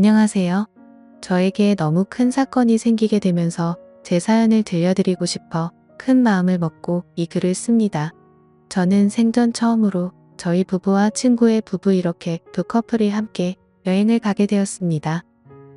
안녕하세요. 저에게 너무 큰 사건이 생기게 되면서 제 사연을 들려드리고 싶어 큰 마음을 먹고 이 글을 씁니다. 저는 생전 처음으로 저희 부부와 친구의 부부 이렇게 두 커플이 함께 여행을 가게 되었습니다.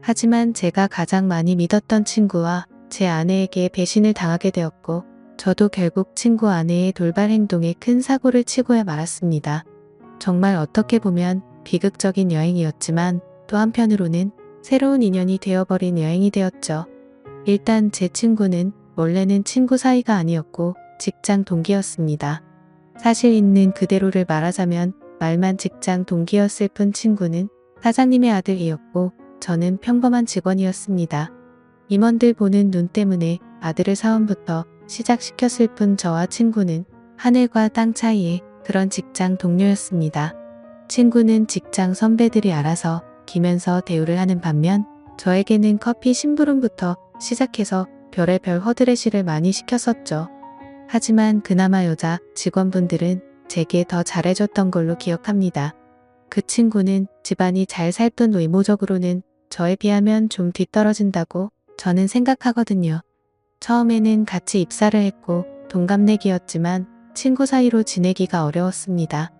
하지만 제가 가장 많이 믿었던 친구와 제 아내에게 배신을 당하게 되었고, 저도 결국 친구 아내의 돌발 행동에 큰 사고를 치고야 말았습니다. 정말 어떻게 보면 비극적인 여행이었지만 또 한편으로는 새로운 인연이 되어버린 여행이 되었죠. 일단 제 친구는 원래는 친구 사이가 아니었고 직장 동기였습니다. 사실 있는 그대로를 말하자면 말만 직장 동기였을 뿐 친구는 사장님의 아들이었고 저는 평범한 직원이었습니다. 임원들 보는 눈 때문에 아들을 사원부터 시작시켰을 뿐 저와 친구는 하늘과 땅 차이의 그런 직장 동료였습니다. 친구는 직장 선배들이 알아서 기면서 대우를 하는 반면 저에게는 커피 심부름부터 시작해서 별의별 허드레시를 많이 시켰었죠. 하지만 그나마 여자 직원분들은 제게 더 잘해줬던 걸로 기억합니다. 그 친구는 집안이 잘 살던 외모적으로는 저에 비하면 좀 뒤떨어진다고 저는 생각하거든요. 처음에는 같이 입사를 했고 동갑내기였지만 친구 사이로 지내기가 어려웠습니다.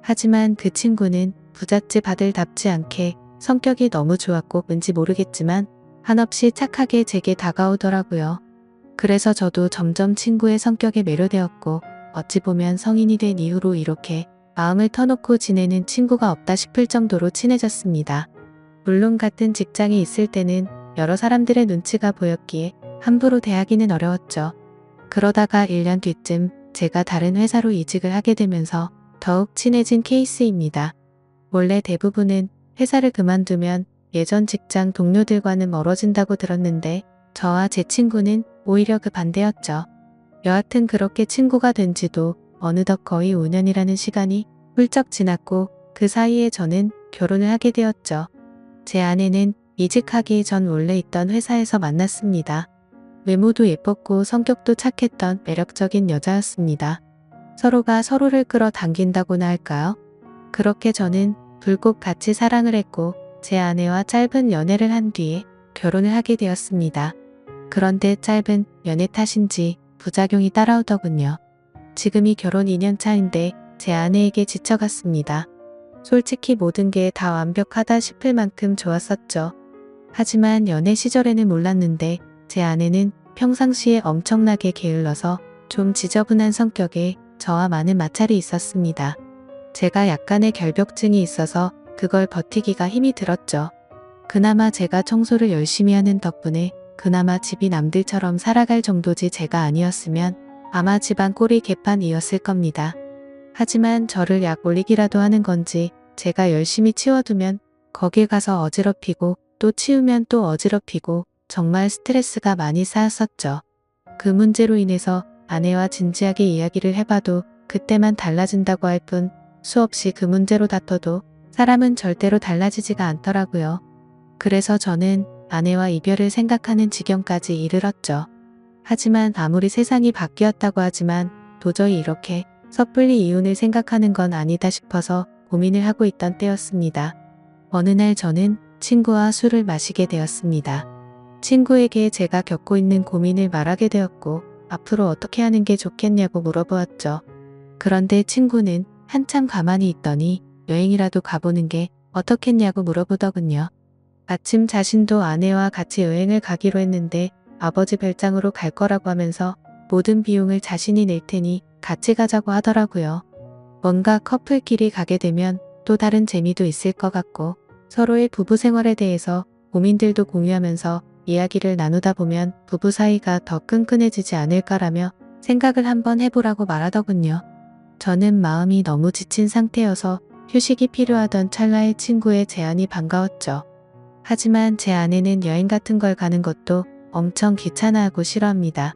하지만 그 친구는 부잣집 아들답지 않게 성격이 너무 좋았고 왠지 모르겠지만 한없이 착하게 제게 다가오더라고요. 그래서 저도 점점 친구의 성격에 매료되었고 어찌 보면 성인이 된 이후로 이렇게 마음을 터놓고 지내는 친구가 없다 싶을 정도로 친해졌습니다. 물론 같은 직장에 있을 때는 여러 사람들의 눈치가 보였기에 함부로 대하기는 어려웠죠. 그러다가 1년 뒤쯤 제가 다른 회사로 이직을 하게 되면서 더욱 친해진 케이스입니다. 원래 대부분은 회사를 그만두면 예전 직장 동료들과는 멀어진다고 들었는데 저와 제 친구는 오히려 그 반대였죠. 여하튼 그렇게 친구가 된 지도 어느덧 거의 5년이라는 시간이 훌쩍 지났고 그 사이에 저는 결혼을 하게 되었죠. 제 아내는 이직하기 전 원래 있던 회사에서 만났습니다. 외모도 예뻤고 성격도 착했던 매력적인 여자였습니다. 서로가 서로를 끌어당긴다고나 할까요? 그렇게 저는 불꽃 같이 사랑을 했고 제 아내와 짧은 연애를 한 뒤에 결혼을 하게 되었습니다. 그런데 짧은 연애 탓인지 부작용이 따라오더군요. 지금이 결혼 2년 차인데 제 아내에게 지쳐갔습니다. 솔직히 모든 게 다 완벽하다 싶을 만큼 좋았었죠. 하지만 연애 시절에는 몰랐는데 제 아내는 평상시에 엄청나게 게을러서 좀 지저분한 성격에 저와 많은 마찰이 있었습니다. 제가 약간의 결벽증이 있어서 그걸 버티기가 힘이 들었죠. 그나마 제가 청소를 열심히 하는 덕분에 그나마 집이 남들처럼 살아갈 정도지 제가 아니었으면 아마 집안 꼴이 개판이었을 겁니다. 하지만 저를 약 올리기라도 하는 건지 제가 열심히 치워두면 거길 가서 어지럽히고 또 치우면 또 어지럽히고 정말 스트레스가 많이 쌓였었죠. 그 문제로 인해서 아내와 진지하게 이야기를 해봐도 그때만 달라진다고 할 뿐 수없이 그 문제로 다퉈도 사람은 절대로 달라지지가 않더라고요. 그래서 저는 아내와 이별을 생각하는 지경까지 이르렀죠. 하지만 아무리 세상이 바뀌었다고 하지만 도저히 이렇게 섣불리 이혼을 생각하는 건 아니다 싶어서 고민을 하고 있던 때였습니다. 어느 날 저는 친구와 술을 마시게 되었습니다. 친구에게 제가 겪고 있는 고민을 말하게 되었고 앞으로 어떻게 하는 게 좋겠냐고 물어보았죠. 그런데 친구는 한참 가만히 있더니 여행이라도 가보는 게 어떻겠냐고 물어보더군요. 마침 자신도 아내와 같이 여행을 가기로 했는데 아버지 별장으로 갈 거라고 하면서 모든 비용을 자신이 낼 테니 같이 가자고 하더라고요. 뭔가 커플끼리 가게 되면 또 다른 재미도 있을 것 같고 서로의 부부 생활에 대해서 고민들도 공유하면서 이야기를 나누다 보면 부부 사이가 더 끈끈해지지 않을까라며 생각을 한번 해보라고 말하더군요. 저는 마음이 너무 지친 상태여서 휴식이 필요하던 찰나의 친구의 제안이 반가웠죠. 하지만 제 아내는 여행 같은 걸 가는 것도 엄청 귀찮아하고 싫어합니다.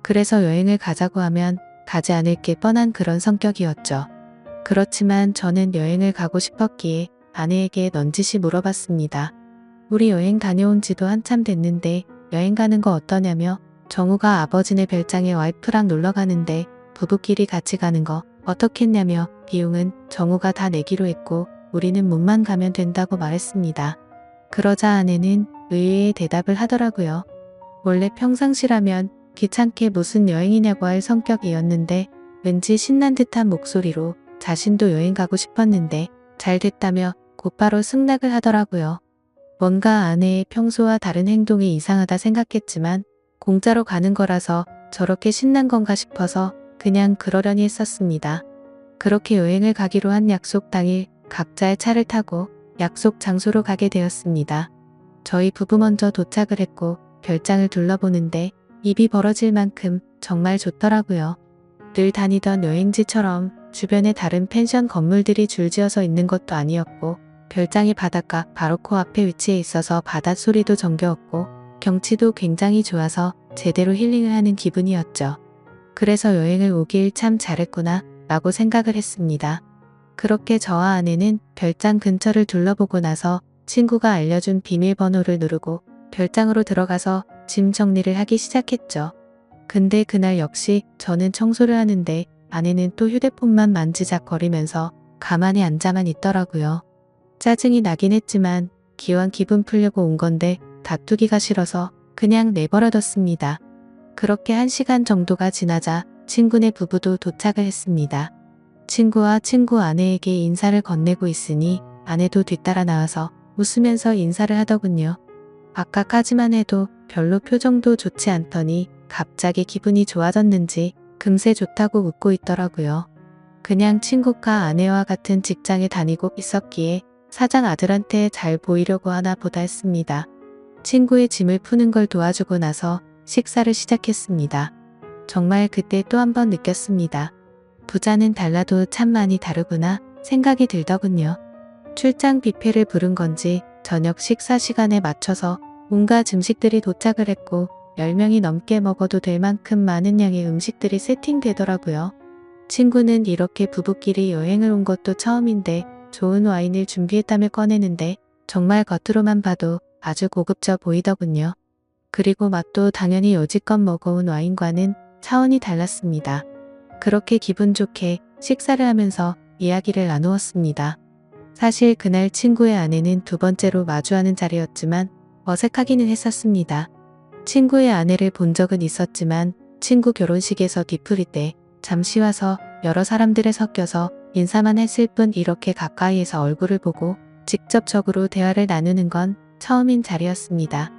그래서 여행을 가자고 하면 가지 않을 게 뻔한 그런 성격이었죠. 그렇지만 저는 여행을 가고 싶었기에 아내에게 넌지시 물어봤습니다. 우리 여행 다녀온 지도 한참 됐는데 여행 가는 거 어떠냐며 정우가 아버지네 별장에 와이프랑 놀러 가는데 부부끼리 같이 가는 거 어떻겠냐며 비용은 정우가 다 내기로 했고 우리는 몸만 가면 된다고 말했습니다. 그러자 아내는 의외의 대답을 하더라고요. 원래 평상시라면 귀찮게 무슨 여행이냐고 할 성격이었는데 왠지 신난 듯한 목소리로 자신도 여행 가고 싶었는데 잘 됐다며 곧바로 승낙을 하더라고요. 뭔가 아내의 평소와 다른 행동이 이상하다 생각했지만 공짜로 가는 거라서 저렇게 신난 건가 싶어서 그냥 그러려니 했었습니다. 그렇게 여행을 가기로 한 약속 당일 각자의 차를 타고 약속 장소로 가게 되었습니다. 저희 부부 먼저 도착을 했고 별장을 둘러보는데 입이 벌어질 만큼 정말 좋더라고요. 늘 다니던 여행지처럼 주변에 다른 펜션 건물들이 줄지어서 있는 것도 아니었고 별장이 바닷가 바로 코앞에 위치해 있어서 바닷소리도 정겨웠고 경치도 굉장히 좋아서 제대로 힐링을 하는 기분이었죠. 그래서 여행을 오길 참 잘했구나 라고 생각을 했습니다. 그렇게 저와 아내는 별장 근처를 둘러보고 나서 친구가 알려준 비밀번호를 누르고 별장으로 들어가서 짐 정리를 하기 시작했죠. 근데 그날 역시 저는 청소를 하는데 아내는 또 휴대폰만 만지작거리면서 가만히 앉아만 있더라고요. 짜증이 나긴 했지만 기왕 기분 풀려고 온 건데 다투기가 싫어서 그냥 내버려뒀습니다. 그렇게 1시간 정도가 지나자 친구네 부부도 도착을 했습니다. 친구와 친구 아내에게 인사를 건네고 있으니 아내도 뒤따라 나와서 웃으면서 인사를 하더군요. 아까까지만 해도 별로 표정도 좋지 않더니 갑자기 기분이 좋아졌는지 금세 좋다고 웃고 있더라고요. 그냥 친구가 아내와 같은 직장에 다니고 있었기에 사장 아들한테 잘 보이려고 하나 보다 했습니다. 친구의 짐을 푸는 걸 도와주고 나서 식사를 시작했습니다. 정말 그때 또 한 번 느꼈습니다. 부자는 달라도 참 많이 다르구나 생각이 들더군요. 출장 뷔페를 부른 건지 저녁 식사 시간에 맞춰서 온갖 음식들이 도착을 했고 10명이 넘게 먹어도 될 만큼 많은 양의 음식들이 세팅되더라고요. 친구는 이렇게 부부끼리 여행을 온 것도 처음인데 좋은 와인을 준비했다며 꺼내는데 정말 겉으로만 봐도 아주 고급져 보이더군요. 그리고 맛도 당연히 여지껏 먹어온 와인과는 차원이 달랐습니다. 그렇게 기분 좋게 식사를 하면서 이야기를 나누었습니다. 사실 그날 친구의 아내는 두 번째로 마주하는 자리였지만 어색하기는 했었습니다. 친구의 아내를 본 적은 있었지만 친구 결혼식에서 뒤풀이 때 잠시 와서 여러 사람들에 섞여서 인사만 했을 뿐 이렇게 가까이에서 얼굴을 보고 직접적으로 대화를 나누는 건 처음인 자리였습니다.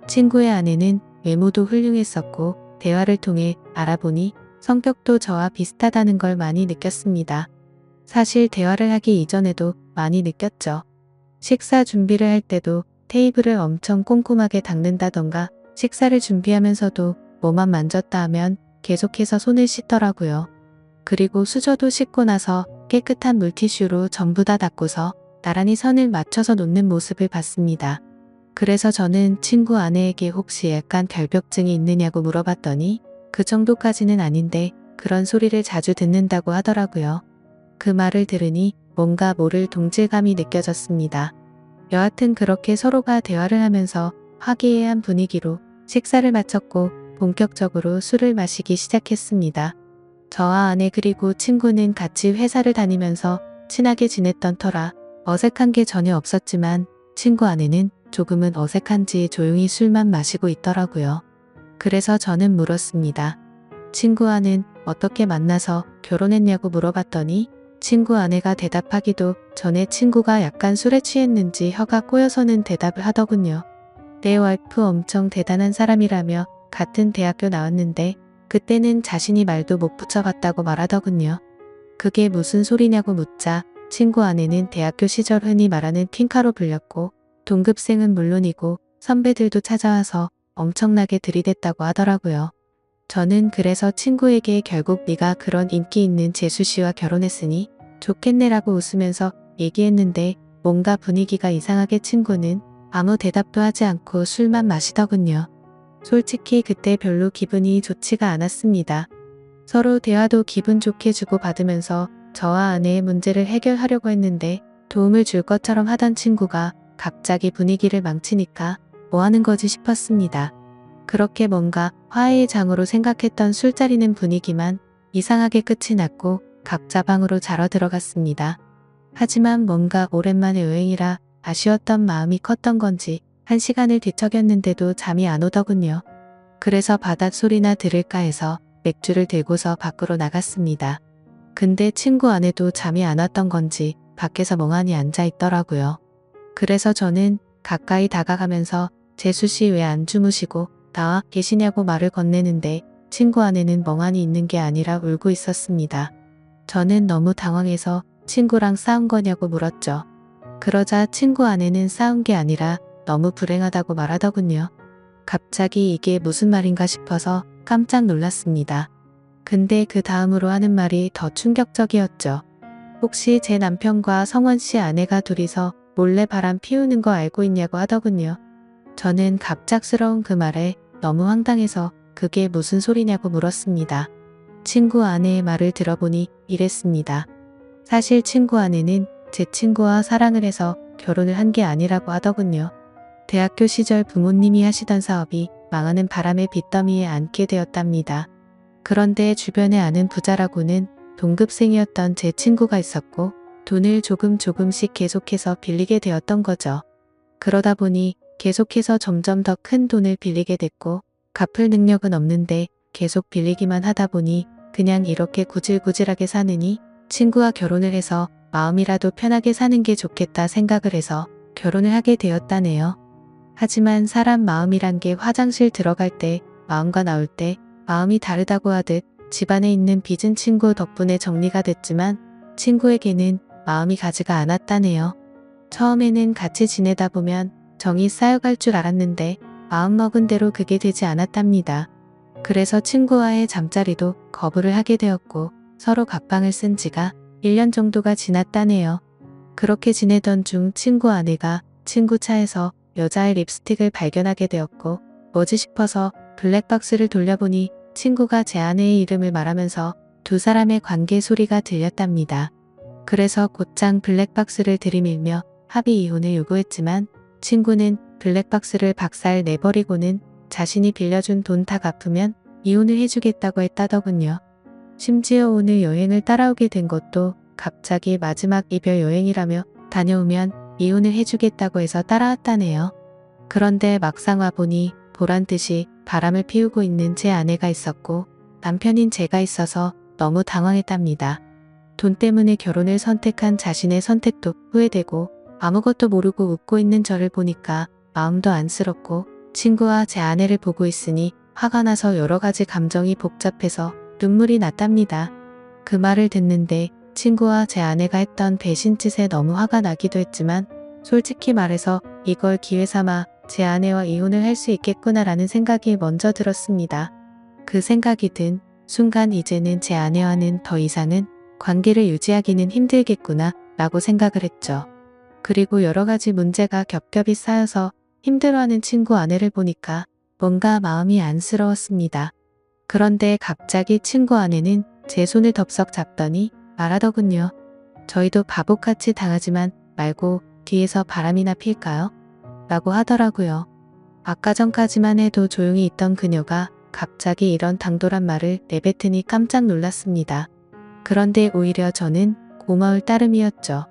친구의 아내는 외모도 훌륭했었고 대화를 통해 알아보니 성격도 저와 비슷하다는 걸 많이 느꼈습니다. 사실 대화를 하기 이전에도 많이 느꼈죠. 식사 준비를 할 때도 테이블을 엄청 꼼꼼하게 닦는다던가 식사를 준비하면서도 뭐만 만졌다 하면 계속해서 손을 씻더라고요. 그리고 수저도 씻고 나서 깨끗한 물티슈로 전부 다 닦고서 나란히 선을 맞춰서 놓는 모습을 봤습니다. 그래서 저는 친구 아내에게 혹시 약간 결벽증이 있느냐고 물어봤더니 그 정도까지는 아닌데 그런 소리를 자주 듣는다고 하더라고요. 그 말을 들으니 뭔가 모를 동질감이 느껴졌습니다. 여하튼 그렇게 서로가 대화를 하면서 화기애애한 분위기로 식사를 마쳤고 본격적으로 술을 마시기 시작했습니다. 저와 아내 그리고 친구는 같이 회사를 다니면서 친하게 지냈던 터라 어색한 게 전혀 없었지만 친구 아내는 조금은 어색한지 조용히 술만 마시고 있더라고요. 그래서 저는 물었습니다. 친구와는 어떻게 만나서 결혼했냐고 물어봤더니 친구 아내가 대답하기도 전에 친구가 약간 술에 취했는지 혀가 꼬여서는 대답을 하더군요. 내 와이프 엄청 대단한 사람이라며 같은 대학교 나왔는데 그때는 자신이 말도 못 붙여봤다고 말하더군요. 그게 무슨 소리냐고 묻자 친구 아내는 대학교 시절 흔히 말하는 퀸카로 불렸고 동급생은 물론이고 선배들도 찾아와서 엄청나게 들이댔다고 하더라고요. 저는 그래서 친구에게 결국 네가 그런 인기 있는 재수씨와 결혼했으니 좋겠네라고 웃으면서 얘기했는데 뭔가 분위기가 이상하게 친구는 아무 대답도 하지 않고 술만 마시더군요. 솔직히 그때 별로 기분이 좋지가 않았습니다. 서로 대화도 기분 좋게 주고받으면서 저와 아내의 문제를 해결하려고 했는데 도움을 줄 것처럼 하던 친구가 갑자기 분위기를 망치니까 뭐 하는 거지 싶었습니다. 그렇게 뭔가 화해의 장으로 생각했던 술자리는 분위기만 이상하게 끝이 났고 각자 방으로 자러 들어갔습니다. 하지만 뭔가 오랜만에 여행이라 아쉬웠던 마음이 컸던 건지 1시간을 뒤척였는데도 잠이 안 오더군요. 그래서 바닷소리나 들을까 해서 맥주를 들고서 밖으로 나갔습니다. 근데 친구 아내도 잠이 안 왔던 건지 밖에서 멍하니 앉아 있더라고요. 그래서 저는 가까이 다가가면서 재수씨 왜 안 주무시고 나와 계시냐고 말을 건네는데 친구 아내는 멍하니 있는 게 아니라 울고 있었습니다. 저는 너무 당황해서 친구랑 싸운 거냐고 물었죠. 그러자 친구 아내는 싸운 게 아니라 너무 불행하다고 말하더군요. 갑자기 이게 무슨 말인가 싶어서 깜짝 놀랐습니다. 근데 그 다음으로 하는 말이 더 충격적이었죠. 혹시 제 남편과 성원 씨 아내가 둘이서 몰래 바람 피우는 거 알고 있냐고 하더군요. 저는 갑작스러운 그 말에 너무 황당해서 그게 무슨 소리냐고 물었습니다. 친구 아내의 말을 들어보니 이랬습니다. 사실 친구 아내는 제 친구와 사랑을 해서 결혼을 한 게 아니라고 하더군요. 대학교 시절 부모님이 하시던 사업이 망하는 바람에 빚더미에 앉게 되었답니다. 그런데 주변에 아는 부자라고는 동급생이었던 제 친구가 있었고 돈을 조금씩 계속해서 빌리게 되었던 거죠. 그러다 보니 계속해서 점점 더 큰 돈을 빌리게 됐고 갚을 능력은 없는데 계속 빌리기만 하다 보니 그냥 이렇게 구질구질하게 사느니 친구와 결혼을 해서 마음이라도 편하게 사는 게 좋겠다 생각을 해서 결혼을 하게 되었다네요. 하지만 사람 마음이란 게 화장실 들어갈 때 마음과 나올 때 마음이 다르다고 하듯 집안에 있는 빚은 친구 덕분에 정리가 됐지만 친구에게는 마음이 가지가 않았다네요. 처음에는 같이 지내다 보면 정이 쌓여갈 줄 알았는데 마음먹은 대로 그게 되지 않았답니다. 그래서 친구와의 잠자리도 거부를 하게 되었고 서로 각방을 쓴 지가 1년 정도가 지났다네요. 그렇게 지내던 중 친구 아내가 친구 차에서 여자의 립스틱을 발견하게 되었고 뭐지 싶어서 블랙박스를 돌려보니 친구가 제 아내의 이름을 말하면서 두 사람의 관계 소리가 들렸답니다. 그래서 곧장 블랙박스를 들이밀며 합의 이혼을 요구했지만 친구는 블랙박스를 박살 내버리고는 자신이 빌려준 돈 다 갚으면 이혼을 해주겠다고 했다더군요. 심지어 오늘 여행을 따라오게 된 것도 갑자기 마지막 이별 여행이라며 다녀오면 이혼을 해주겠다고 해서 따라왔다네요. 그런데 막상 와보니 보란듯이 바람을 피우고 있는 제 아내가 있었고 남편인 제가 있어서 너무 당황했답니다. 돈 때문에 결혼을 선택한 자신의 선택도 후회되고 아무것도 모르고 웃고 있는 저를 보니까 마음도 안쓰럽고 친구와 제 아내를 보고 있으니 화가 나서 여러 가지 감정이 복잡해서 눈물이 났답니다. 그 말을 듣는데 친구와 제 아내가 했던 배신짓에 너무 화가 나기도 했지만 솔직히 말해서 이걸 기회 삼아 제 아내와 이혼을 할 수 있겠구나라는 생각이 먼저 들었습니다. 그 생각이 든 순간 이제는 제 아내와는 더 이상은 관계를 유지하기는 힘들겠구나 라고 생각을 했죠. 그리고 여러 가지 문제가 겹겹이 쌓여서 힘들어하는 친구 아내를 보니까 뭔가 마음이 안쓰러웠습니다. 그런데 갑자기 친구 아내는 제 손을 덥석 잡더니 말하더군요. 저희도 바보같이 당하지만 말고 뒤에서 바람이나 필까요? 라고 하더라고요. 아까 전까지만 해도 조용히 있던 그녀가 갑자기 이런 당돌한 말을 내뱉으니 깜짝 놀랐습니다. 그런데 오히려 저는 고마울 따름이었죠.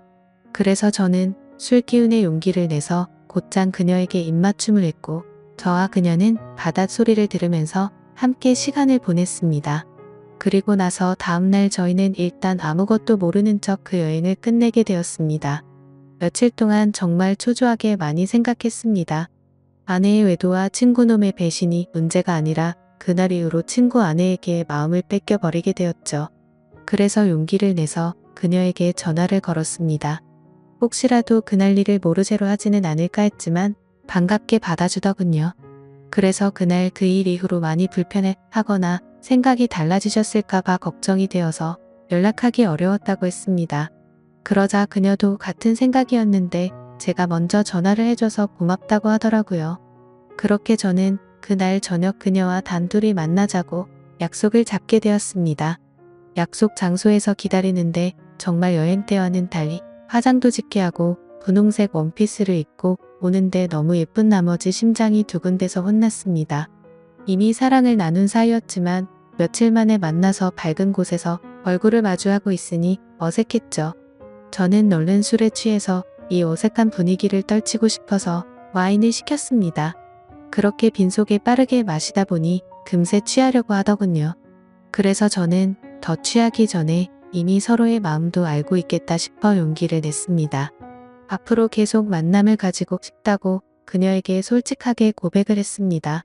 그래서 저는 술 기운의 용기를 내서 곧장 그녀에게 입맞춤을 했고 저와 그녀는 바닷소리를 들으면서 함께 시간을 보냈습니다. 그리고 나서 다음날 저희는 일단 아무것도 모르는 척 그 여행을 끝내게 되었습니다. 며칠 동안 정말 초조하게 많이 생각했습니다. 아내의 외도와 친구놈의 배신이 문제가 아니라 그날 이후로 친구 아내에게 마음을 뺏겨버리게 되었죠. 그래서 용기를 내서 그녀에게 전화를 걸었습니다. 혹시라도 그날 일을 모르쇠로 하지는 않을까 했지만 반갑게 받아주더군요. 그래서 그날 그 일 이후로 많이 불편해하거나 생각이 달라지셨을까봐 걱정이 되어서 연락하기 어려웠다고 했습니다. 그러자 그녀도 같은 생각이었는데 제가 먼저 전화를 해줘서 고맙다고 하더라고요. 그렇게 저는 그날 저녁 그녀와 단둘이 만나자고 약속을 잡게 되었습니다. 약속 장소에서 기다리는데 정말 여행 때와는 달리 화장도 짙게 하고 분홍색 원피스를 입고 오는데 너무 예쁜 나머지 심장이 두근대서 혼났습니다. 이미 사랑을 나눈 사이였지만 며칠 만에 만나서 밝은 곳에서 얼굴을 마주하고 있으니 어색했죠. 저는 얼른 술에 취해서 이 어색한 분위기를 떨치고 싶어서 와인을 시켰습니다. 그렇게 빈속에 빠르게 마시다 보니 금세 취하려고 하더군요. 그래서 저는 더 취하기 전에 이미 서로의 마음도 알고 있겠다 싶어 용기를 냈습니다. 앞으로 계속 만남을 가지고 싶다고 그녀에게 솔직하게 고백을 했습니다.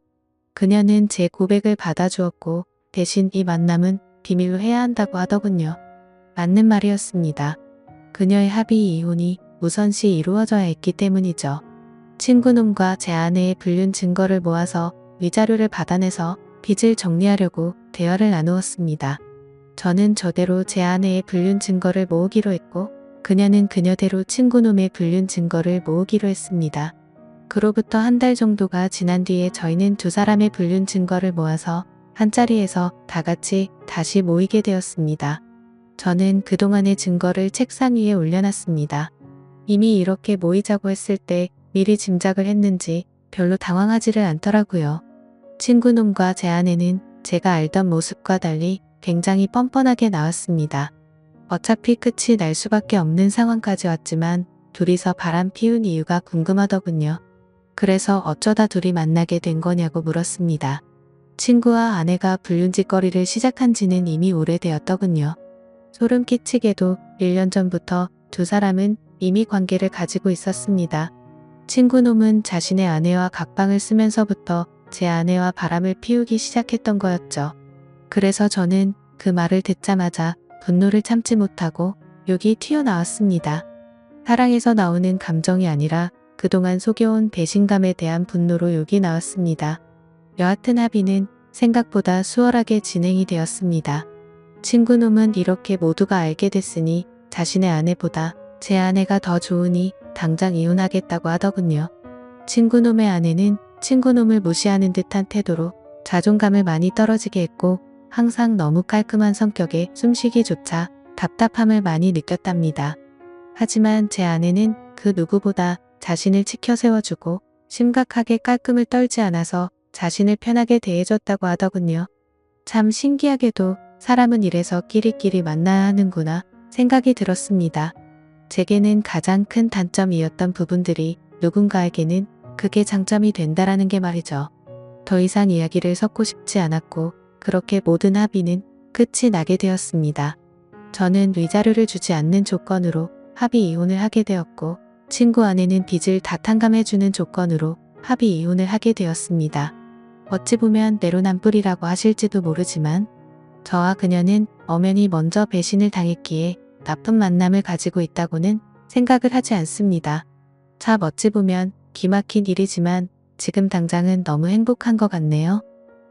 그녀는 제 고백을 받아주었고 대신 이 만남은 비밀로 해야 한다고 하더군요. 맞는 말이었습니다. 그녀의 합의 이혼이 우선시 이루어져야 했기 때문이죠. 친구놈과 제 아내의 불륜 증거를 모아서 위자료를 받아내서 빚을 정리하려고 대화를 나누었습니다. 저는 저대로 제 아내의 불륜 증거를 모으기로 했고 그녀는 그녀대로 친구놈의 불륜 증거를 모으기로 했습니다. 그로부터 한 달 정도가 지난 뒤에 저희는 두 사람의 불륜 증거를 모아서 한자리에서 다 같이 다시 모이게 되었습니다. 저는 그동안의 증거를 책상 위에 올려놨습니다. 이미 이렇게 모이자고 했을 때 미리 짐작을 했는지 별로 당황하지를 않더라고요. 친구놈과 제 아내는 제가 알던 모습과 달리 굉장히 뻔뻔하게 나왔습니다. 어차피 끝이 날 수밖에 없는 상황까지 왔지만 둘이서 바람 피운 이유가 궁금하더군요. 그래서 어쩌다 둘이 만나게 된 거냐고 물었습니다. 친구와 아내가 불륜짓거리를 시작한 지는 이미 오래되었더군요. 소름 끼치게도 1년 전부터 두 사람은 이미 관계를 가지고 있었습니다. 친구놈은 자신의 아내와 각방을 쓰면서부터 제 아내와 바람을 피우기 시작했던 거였죠. 그래서 저는 그 말을 듣자마자 분노를 참지 못하고 욕이 튀어나왔습니다. 사랑에서 나오는 감정이 아니라 그동안 속여온 배신감에 대한 분노로 욕이 나왔습니다. 여하튼 합의는 생각보다 수월하게 진행이 되었습니다. 친구놈은 이렇게 모두가 알게 됐으니 자신의 아내보다 제 아내가 더 좋으니 당장 이혼하겠다고 하더군요. 친구놈의 아내는 친구놈을 무시하는 듯한 태도로 자존감을 많이 떨어지게 했고 항상 너무 깔끔한 성격에 숨쉬기조차 답답함을 많이 느꼈답니다. 하지만 제 아내는 그 누구보다 자신을 지켜 세워주고 심각하게 깔끔을 떨지 않아서 자신을 편하게 대해줬다고 하더군요. 참 신기하게도 사람은 이래서 끼리끼리 만나야 하는구나 생각이 들었습니다. 제게는 가장 큰 단점이었던 부분들이 누군가에게는 그게 장점이 된다라는 게 말이죠. 더 이상 이야기를 섞고 싶지 않았고 그렇게 모든 합의는 끝이 나게 되었습니다. 저는 위자료를 주지 않는 조건으로 합의 이혼을 하게 되었고 친구 아내는 빚을 다 탕감해주는 조건으로 합의 이혼을 하게 되었습니다. 어찌 보면 내로남불이라고 하실지도 모르지만 저와 그녀는 엄연히 먼저 배신을 당했기에 나쁜 만남을 가지고 있다고는 생각을 하지 않습니다. 참 어찌 보면 기막힌 일이지만 지금 당장은 너무 행복한 것 같네요.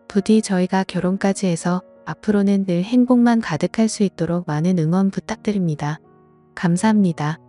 부디 저희가 결혼까지 해서 앞으로는 늘 행복만 가득할 수 있도록 많은 응원 부탁드립니다. 감사합니다.